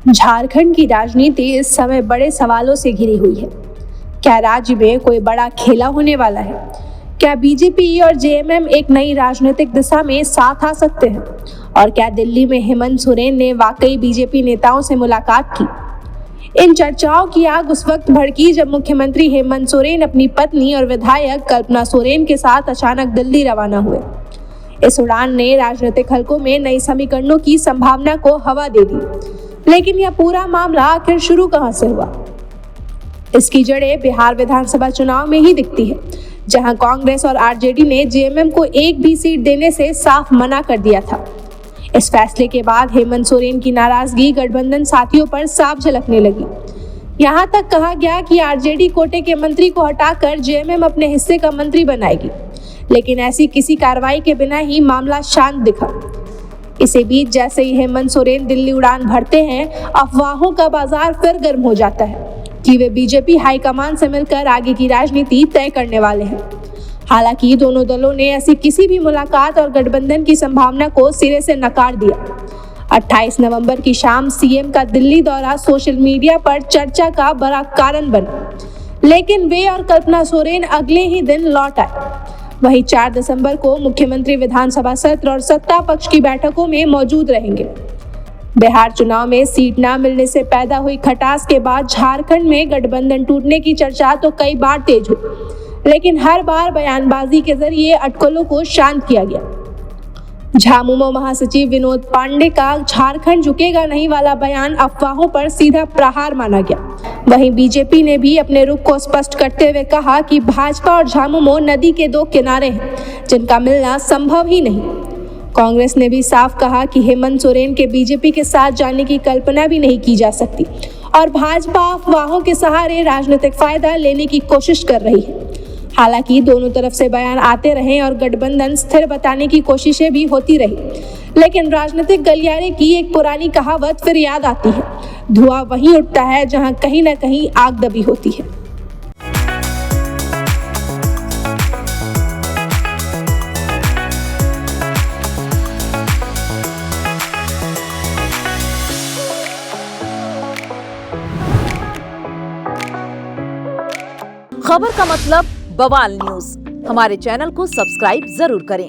झारखंड की राजनीति इस समय बड़े सवालों से घिरी हुई है। क्या राज्य में कोई बड़ा खेला होने वाला है? क्या बीजेपी और जेएमएम एक नई राजनीतिक दिशा में साथ आ सकते हैं? और क्या दिल्ली में हेमंत सोरेन ने वाकई बीजेपी नेताओं से मुलाकात की? इन चर्चाओं की आग उस वक्त भड़की जब मुख्यमंत्री हेमंत सोरेन अपनी पत्नी और विधायक कल्पना सोरेन के साथ अचानक दिल्ली रवाना हुए। इस उड़ान ने राजनीतिक हलकों में नई समीकरणों की संभावना को हवा दे दी। लेकिन यह पूरा मामला आखिर शुरू कहां से हुआ? इसकी जड़ें बिहार विधानसभा चुनाव में ही दिखती है, जहां कांग्रेस और आरजेडी ने जेएमएम को एक भी सीट देने से साफ मना कर दिया था। इस फैसले के बाद हेमंत सोरेन की नाराजगी गठबंधन साथियों पर साफ झलकने लगी। यहां तक कहा गया कि आरजेडी कोटे के मंत्री को हटाकर जेएमएम अपने हिस्से का मंत्री बनाएगी, लेकिन ऐसी किसी कार्रवाई के बिना ही मामला शांत दिखा। इसी बीच जैसे ही हेमंत सोरेन दिल्ली उड़ान भरते हैं, अफवाहों का बाजार फिर गर्म हो जाता है कि वे बीजेपी हाईकमान से मिलकर आगे की राजनीति तय करने वाले हैं। हालांकि दोनों दलों ने ऐसी किसी भी मुलाकात और गठबंधन की संभावना को सिरे से नकार दिया। 28 नवंबर की शाम सीएम का दिल्ली दौरा सोशल मीडिया पर चर्चा का बड़ा कारण बना, लेकिन वे और कल्पना सोरेन अगले ही दिन लौट आए। वहीं 4 दिसंबर को मुख्यमंत्री विधानसभा सत्र और सत्ता पक्ष की बैठकों में मौजूद रहेंगे। बिहार चुनाव में सीट न मिलने से पैदा हुई खटास के बाद झारखंड में गठबंधन टूटने की चर्चा तो कई बार तेज हुई, लेकिन हर बार बयानबाजी के जरिए अटकलों को शांत किया गया। झामुमो महासचिव विनोद पांडे का झारखंड झुकेगा नहीं वाला बयान अफवाहों पर सीधा प्रहार माना गया। वहीं बीजेपी ने भी अपने रुख को स्पष्ट करते हुए कहा कि भाजपा और झामुमो नदी के दो किनारे हैं, जिनका मिलना संभव ही नहीं। कांग्रेस ने भी साफ कहा कि हेमंत सोरेन के बीजेपी के साथ जाने की कल्पना भी नहीं की जा सकती और भाजपा अफवाहों के सहारे राजनीतिक फायदा लेने की कोशिश कर रही है। हालांकि दोनों तरफ से बयान आते रहे और गठबंधन स्थिर बताने की कोशिशें भी होती रही, लेकिन राजनीतिक गलियारे की एक पुरानी कहावत फिर याद आती है, धुआं वहीं उठता है जहां कहीं न कहीं आग दबी होती है। खबर का मतलब बवाल न्यूज। हमारे चैनल को सब्सक्राइब जरूर करें।